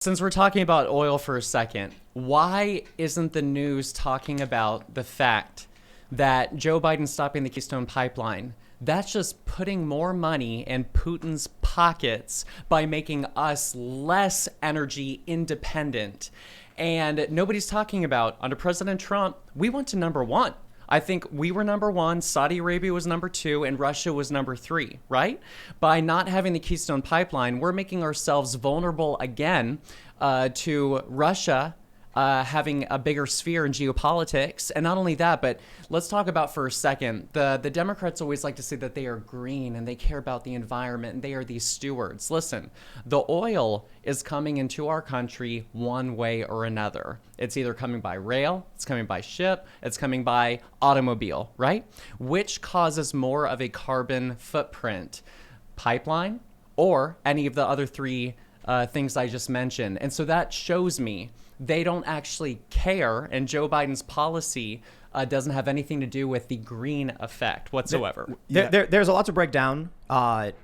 Since we're talking about oil for a second, why isn't the news talking about the fact that Joe Biden stopping the Keystone Pipeline, that's just putting more money in Putin's pockets by making us less energy independent? And nobody's talking about, under President Trump, we went to number one. I think we were number one, Saudi Arabia was number two, and Russia was number three, right? By not having the Keystone Pipeline, we're making ourselves vulnerable again to Russia having a bigger sphere in geopolitics. And not only that, but let's talk about for a second, the Democrats always like to say that they are green and they care about the environment and they are these stewards. Listen, the oil is coming into our country one way or another. It's either coming by rail, it's coming by ship, it's coming by automobile, right? Which causes more of a carbon footprint, pipeline or any of the other three things I just mentioned? And so that shows me they don't actually care, and Joe Biden's policy doesn't have anything to do with the green effect whatsoever. There's a lot to break down.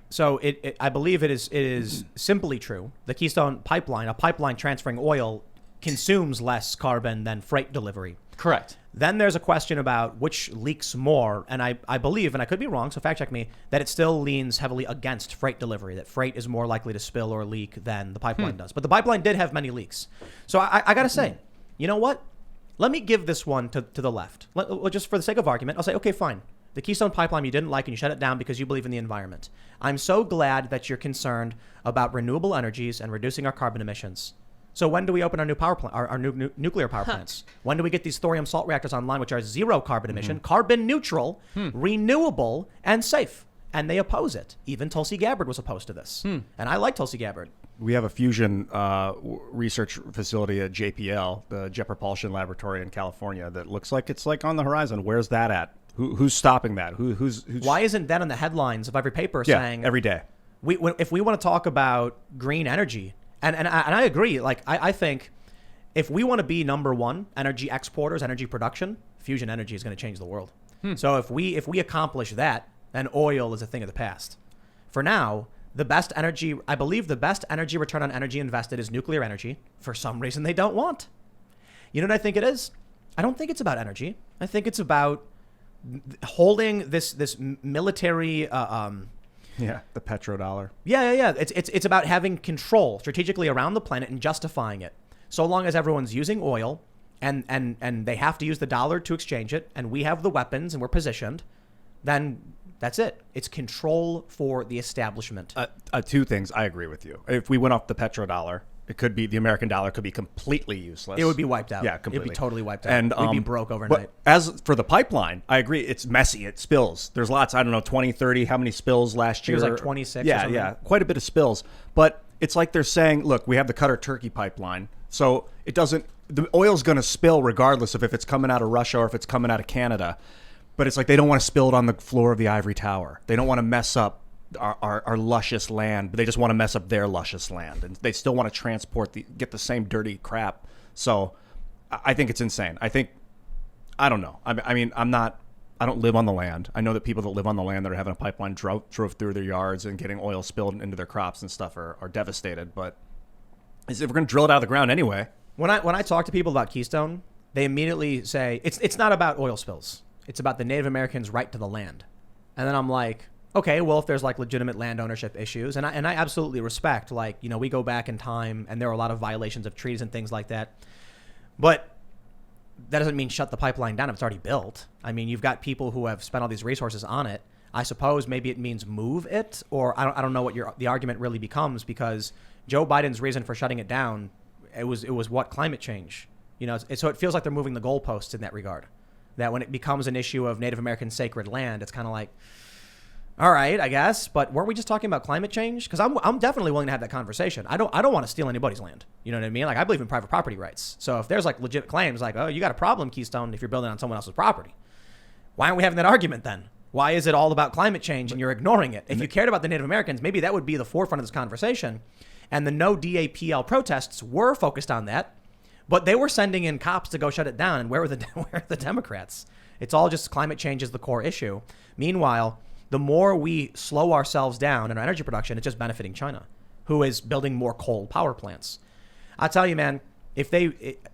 So I believe it is simply true. The Keystone Pipeline, a pipeline transferring oil, consumes less carbon than freight delivery. Correct. Then there's a question about which leaks more. And I believe, and I could be wrong, so fact check me, that it still leans heavily against freight delivery, that freight is more likely to spill or leak than the pipeline does. But the pipeline did have many leaks. So I got to say, you know what? Let me give this one to the left. Just for the sake of argument, I'll say, okay, fine. The Keystone Pipeline you didn't like and you shut it down because you believe in the environment. I'm so glad that you're concerned about renewable energies and reducing our carbon emissions. So when do we open our new power plant, our new nuclear power plants? When do we get these thorium salt reactors online, which are zero carbon emission, carbon neutral, renewable, and safe? And they oppose it. Even Tulsi Gabbard was opposed to this. And I like Tulsi Gabbard. We have a fusion research facility at JPL, the Jet Propulsion Laboratory in California, that looks like it's like on the horizon. Where's that at? Who's stopping that? Who's Why isn't that in the headlines of every paper saying every day? If we want to talk about green energy, and I agree, like I think if we want to be number one energy exporters, energy production, fusion energy is going to change the world. So if we accomplish that, then oil is a thing of the past. For now, I believe the best energy return on energy invested is nuclear energy. For some reason they don't want. You know what I think it is? I don't think it's about energy. I think it's about holding this military the petrodollar. Yeah. It's about having control strategically around the planet and justifying it. So long as everyone's using oil and they have to use the dollar to exchange it, and we have the weapons and we're positioned, then that's it. It's control for the establishment. Two things. I agree with you. If we went off the petrodollar, it could be the American dollar could be completely useless. It would be wiped out. Yeah, completely. It'd be totally wiped out. And we'd be broke overnight. But as for the pipeline, I agree. It's messy. It spills. There's lots. I don't know, 20, 30. How many spills last year? It was like 26. Yeah, or something. yeah, quite a bit of spills. But it's like they're saying, look, we have the Qatar Turkey pipeline, so it doesn't. The oil's going to spill regardless of if it's coming out of Russia or if it's coming out of Canada. But it's like they don't want to spill it on the floor of the ivory tower. They don't want to mess up our luscious land, but they just want to mess up their luscious land, and they still want to get the same dirty crap. So I think it's insane. I don't know. I mean, I don't live on the land. I know that people that live on the land that are having a pipeline drove through their yards and getting oil spilled into their crops and stuff are devastated. But if we're going to drill it out of the ground anyway. When I talk to people about Keystone, they immediately say it's not about oil spills. It's about the Native Americans' right to the land. And then I'm like, okay, well, if there's like legitimate land ownership issues, and I absolutely respect, like, you know, we go back in time and there are a lot of violations of treaties and things like that. But that doesn't mean shut the pipeline down if it's already built. I mean, you've got people who have spent all these resources on it. I suppose maybe it means move it, or I don't know what the argument really becomes, because Joe Biden's reason for shutting it down, it was what, climate change. You know, so it feels like they're moving the goalposts in that regard. That when it becomes an issue of Native American sacred land, it's kind of like, all right, I guess, but weren't we just talking about climate change? Because I'm definitely willing to have that conversation. I don't want to steal anybody's land. You know what I mean? Like, I believe in private property rights. So if there's like legit claims, like, oh, you got a problem, Keystone, if you're building on someone else's property, why aren't we having that argument then? Why is it all about climate change and you're ignoring it? If you cared about the Native Americans, maybe that would be the forefront of this conversation. And the no DAPL protests were focused on that. But they were sending in cops to go shut it down. And where are the Democrats? It's all just climate change is the core issue. Meanwhile, the more we slow ourselves down in our energy production, it's just benefiting China, who is building more coal power plants. I'll tell you, man,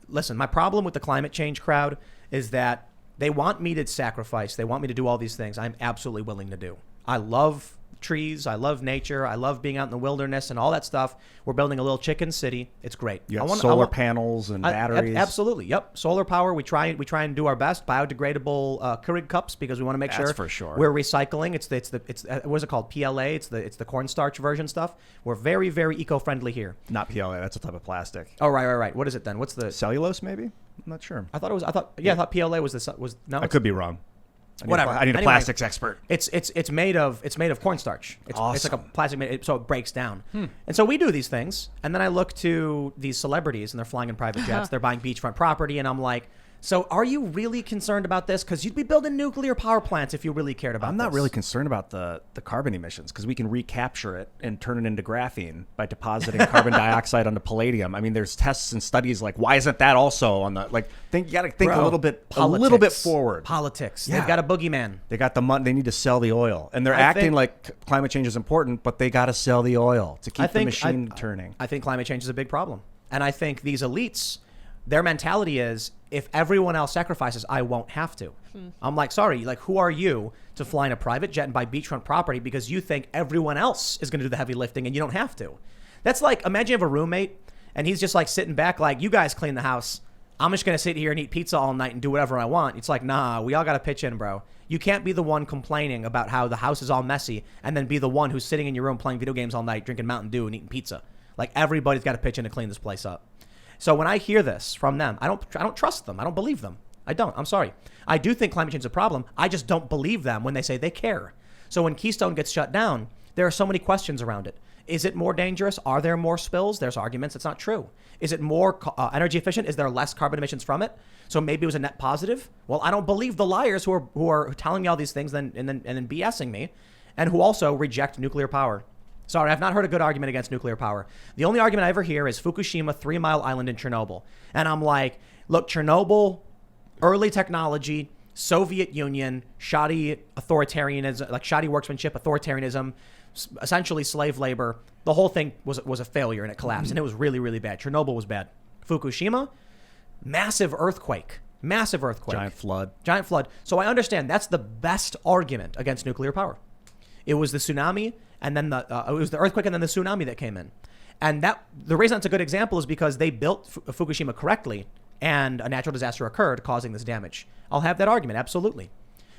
listen, my problem with the climate change crowd is that they want me to sacrifice. They want me to do all these things I'm absolutely willing to do. I love trees. I love nature. I love being out in the wilderness and all that stuff. We're building a little chicken city. It's great. You have solar panels and batteries. Absolutely. Yep. Solar power. We try and do our best. Biodegradable Keurig cups because we want to make sure for sure. we're recycling. It's what is it called? PLA. It's the cornstarch version stuff. We're very, very eco-friendly here. Not PLA. That's a type of plastic. Oh, right. What is it then? What's the cellulose? Maybe. I'm not sure. I thought PLA was no. I could be wrong. Whatever. I need a plastics expert. It's made of cornstarch. Awesome. It's like a plastic, so it breaks down. And so we do these things, and then I look to these celebrities, and they're flying in private jets. They're buying beachfront property, and I'm like, so are you really concerned about this? Because you'd be building nuclear power plants if you really cared about. I'm not really concerned about the carbon emissions because we can recapture it and turn it into graphene by depositing carbon dioxide onto palladium. I mean, there's tests and studies like why isn't that also on the you got to think a little bit forward. Politics. Yeah. They've got a boogeyman. They got the money. They need to sell the oil, and they're acting like climate change is important, but they got to sell the oil to keep the machine turning. I think climate change is a big problem, and I think these elites, their mentality is, if everyone else sacrifices, I won't have to. I'm like, sorry, who are you to fly in a private jet and buy beachfront property because you think everyone else is going to do the heavy lifting and you don't have to? That's like, imagine you have a roommate and he's just sitting back you guys clean the house. I'm just going to sit here and eat pizza all night and do whatever I want. It's like, nah, we all got to pitch in, bro. You can't be the one complaining about how the house is all messy and then be the one who's sitting in your room playing video games all night, drinking Mountain Dew and eating pizza. Everybody's got to pitch in to clean this place up. So when I hear this from them, I don't trust them. I don't believe them. I don't. I'm sorry. I do think climate change is a problem. I just don't believe them when they say they care. So when Keystone gets shut down, there are so many questions around it. Is it more dangerous? Are there more spills? There's arguments it's not true. Is it more energy efficient? Is there less carbon emissions from it? So maybe it was a net positive. Well, I don't believe the liars who are telling me all these things and then BSing me, and who also reject nuclear power. Sorry, I've not heard a good argument against nuclear power. The only argument I ever hear is Fukushima, 3 Mile Island in Chernobyl. And I'm like, look, Chernobyl, early technology, Soviet Union, shoddy authoritarianism, shoddy workmanship, authoritarianism, essentially slave labor. The whole thing was a failure and it collapsed. And it was really, really bad. Chernobyl was bad. Fukushima, massive earthquake. Giant flood. So I understand that's the best argument against nuclear power. It was the tsunami, and then it was the earthquake, and then the tsunami that came in. And the reason that's a good example is because they built Fukushima correctly, and a natural disaster occurred, causing this damage. I'll have that argument, absolutely.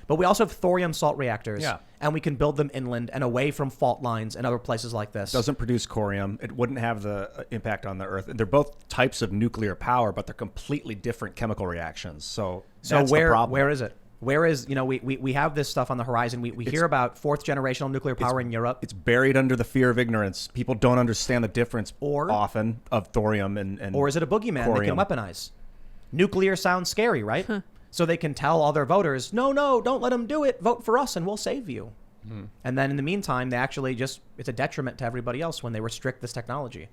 But we also have thorium salt reactors, and we can build them inland and away from fault lines and other places like this. Doesn't produce corium. It wouldn't have the impact on the Earth. They're both types of nuclear power, but they're completely different chemical reactions. So that's the problem. Where is it? Where is, we have this stuff on the horizon. We hear about fourth generational nuclear power in Europe. It's buried under the fear of ignorance. People don't understand the difference often of thorium and or is it a boogeyman corium. They can weaponize? Nuclear sounds scary, right? So they can tell all their voters, no, don't let them do it. Vote for us and we'll save you. And then in the meantime, they actually it's a detriment to everybody else when they restrict this technology.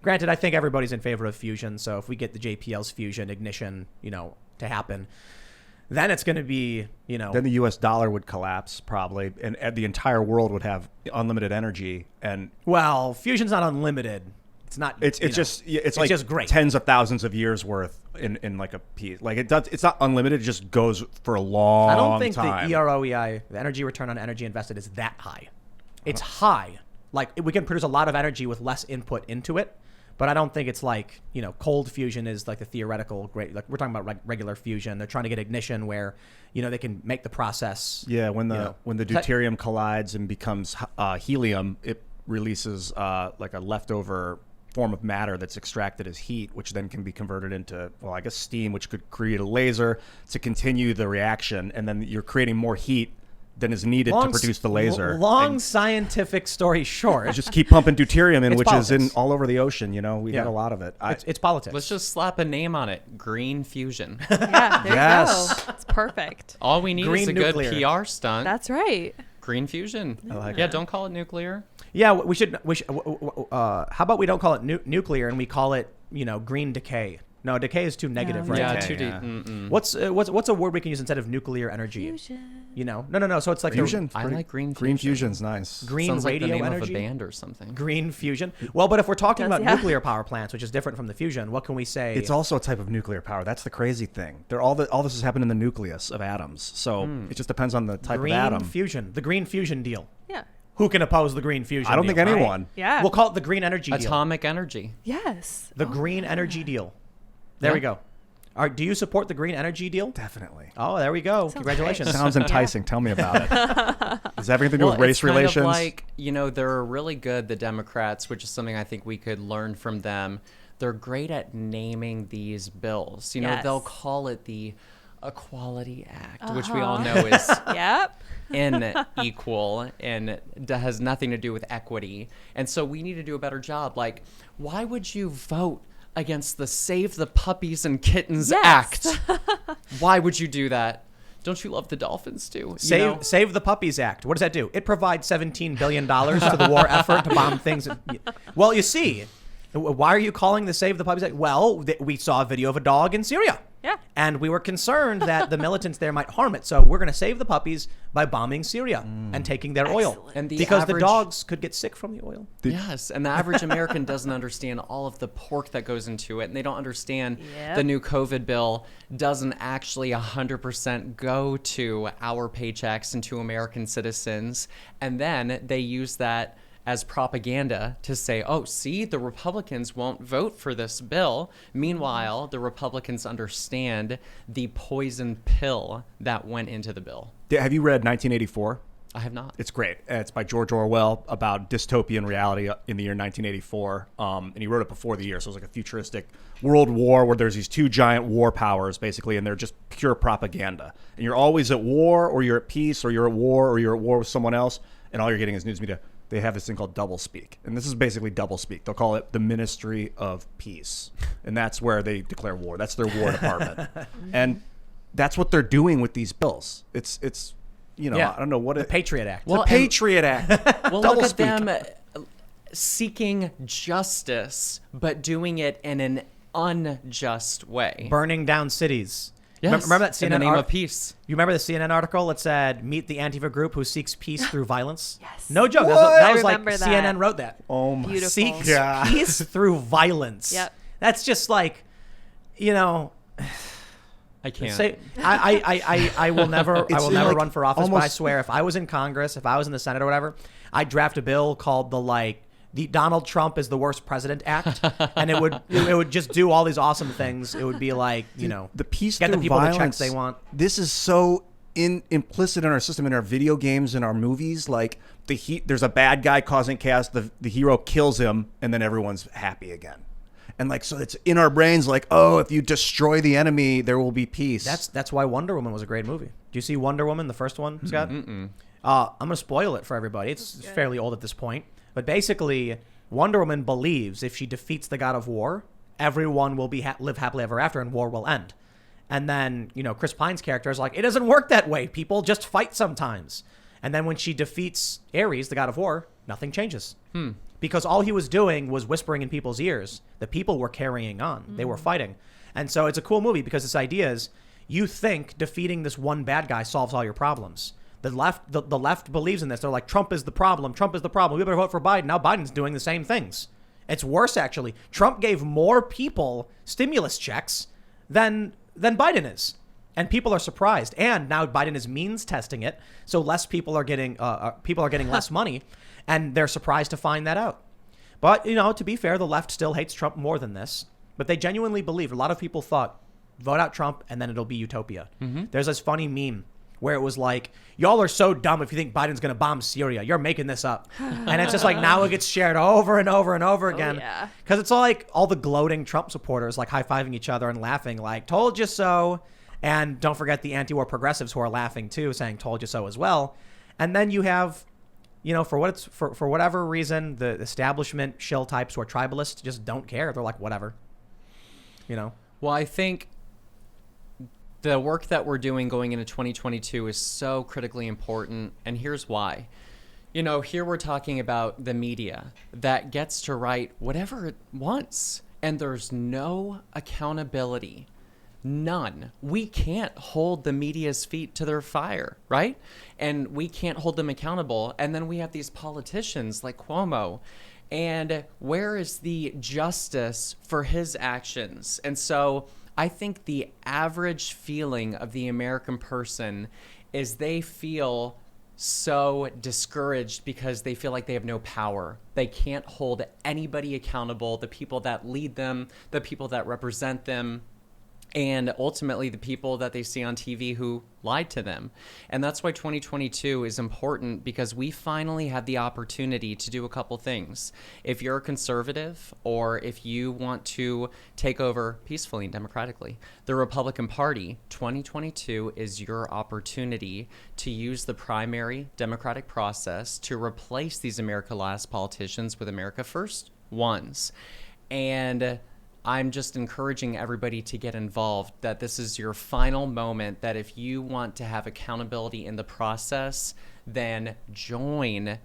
Granted, I think everybody's in favor of fusion. So if we get the JPL's fusion ignition, to happen, then it's going to be, Then the U.S. dollar would collapse probably, and the entire world would have unlimited energy. And well, fusion's not unlimited. It's not. It's just great. Tens of thousands of years worth in a piece. It's not unlimited. It just goes for a long time. I don't think the EROEI, the energy return on energy invested, is that high. It's high. We can produce a lot of energy with less input into it. But I don't think it's cold fusion is the theoretical great. We're talking about regular fusion. They're trying to get ignition where, they can make the process. Yeah, when the deuterium collides and becomes helium, it releases a leftover form of matter that's extracted as heat, which then can be converted into, steam, which could create a laser to continue the reaction. And then you're creating more heat than is needed to produce the laser. Scientific story short. Just keep pumping deuterium in, which politics. is in all over the ocean. We got a lot of it. It's politics. Let's just slap a name on it. Green fusion. Yeah, there Yes. you go. That's perfect. All we need is a nuclear. good PR stunt. That's right. Green fusion. I like Yeah, it. don't call it nuclear. Yeah, we should. How about we don't call it nuclear and we call it, green decay? No, decay is too negative, No, right? Yeah, Okay, too deep. yeah. What's a word we can use instead of nuclear energy? Fusion. You know, no. So it's like Fusion. I like green Green fusion. fusion's nice. green Sounds like radio the name energy. of a band or something. Green fusion. Well, but if we're talking Does, about yeah. nuclear power plants, which is different from the fusion, what can we say? It's also a type of nuclear power. That's the crazy thing. All this has happened in the nucleus of atoms. So it just depends on the type green of atom. fusion. The green fusion deal. Yeah. Who can oppose the green fusion? I don't think deal, right? anyone. Yeah. We'll call it the green energy deal. Atomic energy. Yes. The Oh, green yeah. energy deal. There we go. All right, do you support the green energy deal? Definitely. Oh, there we go. Sounds Congratulations. great. Sounds enticing. Tell me about it. Does everything to do with Well, race it's kind relations? Of like, they're really good, the Democrats, which is something I think we could learn from them. They're great at naming these bills. Yes. They'll call it the Equality Act, which we all know is Yep. unequal and has nothing to do with equity. And so we need to do a better job. Like, why would you vote against the Save the Puppies and Kittens Yes. Act? Why would you do that? Don't you love the dolphins too? Save the Puppies Act. What does that do? It provides $17 billion to the war effort to bomb things. Well, you see, why are you calling the Save the Puppies Act? Well, we saw a video of a dog in Syria. Yeah. And we were concerned that the militants there might harm it. So we're going to save the puppies by bombing Syria and taking their oil. Excellent. And the because the average- dogs could get sick from the oil. Yes, and the average American doesn't understand all of the pork that goes into it, and they don't understand Yep. the new COVID bill doesn't actually 100% go to our paychecks and to American citizens, and then they use that as propaganda to say, oh, see, the Republicans won't vote for this bill. Meanwhile, the Republicans understand the poison pill that went into the bill. Have you read 1984? I have not. It's great. It's by George Orwell about dystopian reality in the year 1984. And he wrote it before the year. So it was like a futuristic world war where there's these two giant war powers, basically, and they're just pure propaganda. And you're always at war, or you're at peace, or you're at war, or you're at war with someone else, and all you're getting is news media. They have this thing called doublespeak. And this is basically doublespeak. They'll call it the Ministry of Peace. And that's where they declare war. That's their war department. And that's what they're doing with these bills. It's Yeah. I don't know what The Patriot Act. Well, the Patriot Act. Well, look at Doublespeak. them seeking justice, but doing it in an unjust way. Burning down cities. Yes, Remember that in the CNN name art- of peace. You remember the CNN article that said, meet the Antifa group who seeks peace through violence? Yes. No joke. What? That I was like remember that. CNN wrote that. Oh my Beautiful. Seeks God. peace through violence. Yep. That's just like, I can't. say I will never It's never like run for office, but I almost- swear if I was in Congress, if I was in the Senate or whatever, I'd draft a bill called the Donald Trump is the worst president act, and it would just do all these awesome things. It would be like, the peace get the through people violence, the checks they want. This is so implicit in our system, in our video games, in our movies. Like there's a bad guy causing chaos. The hero kills him, and then everyone's happy again. And like, so it's in our brains. Like, oh, if you destroy the enemy, there will be peace. That's why Wonder Woman was a great movie. Do you see Wonder Woman, the first one, Scott? I'm gonna spoil it for everybody. It's fairly old at this point, but basically, Wonder Woman believes if she defeats the God of War, everyone will be live happily ever after, and war will end. And then Chris Pine's character is like, it doesn't work that way. People just fight sometimes. And then when she defeats Ares, the God of War, nothing changes. Because all he was doing was whispering in people's ears. The people were carrying on. They were fighting. And so it's a cool movie because this idea is you think defeating this one bad guy solves all your problems. The left believes in this. They're like, Trump is the problem. Trump is the problem. We better vote for Biden. Now Biden's doing the same things. It's worse, actually. Trump gave more people stimulus checks than Biden is. And people are surprised. And now Biden is means testing it. So less people are getting less money. And they're surprised to find that out. But, to be fair, the left still hates Trump more than this. But they genuinely believe. A lot of people thought, vote out Trump and then it'll be utopia. There's this funny meme where it was like, y'all are so dumb if you think Biden's going to bomb Syria. You're making this up. And it's just like now it gets shared over and over and over again. yeah. Because it's all like all the gloating Trump supporters like high-fiving each other and laughing like, told you so. And don't forget the anti-war progressives who are laughing too, saying told you so as well. And then you have... for whatever reason, the establishment shill types who are tribalists just don't care. They're like, whatever. Well, I think the work that we're doing going into 2022 is so critically important, and here's why. Here we're talking about the media that gets to write whatever it wants. and there's no accountability. None. We can't hold the media's feet to their fire, right? And we can't hold them accountable. And then we have these politicians like Cuomo. And where is the justice for his actions? And so I think the average feeling of the American person is they feel so discouraged because they feel like they have no power. They can't hold anybody accountable, the people that lead them, the people that represent them, and ultimately the people that they see on TV who lied to them. And that's why 2022 is important, because we finally have the opportunity to do a couple things. If you're a conservative, or if you want to take over peacefully and democratically the Republican Party, 2022 is your opportunity to use the primary democratic process to replace these America Last politicians with America First ones. And I'm just encouraging everybody to get involved, that this is your final moment, that if you want to have accountability in the process, then join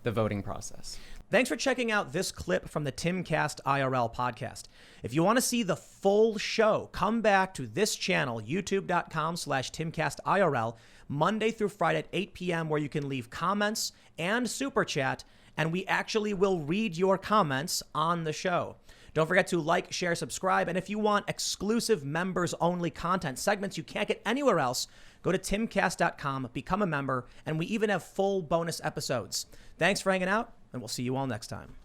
the voting process. Thanks for checking out this clip from the Timcast IRL podcast. If you want to see the full show, come back to this channel, youtube.com/TimcastIRL, Monday through Friday at 8 p.m., where you can leave comments and super chat, and we actually will read your comments on the show. Don't forget to like, share, subscribe, and if you want exclusive members-only content, segments you can't get anywhere else, go to timcast.com, become a member, and we even have full bonus episodes. Thanks for hanging out, and we'll see you all next time.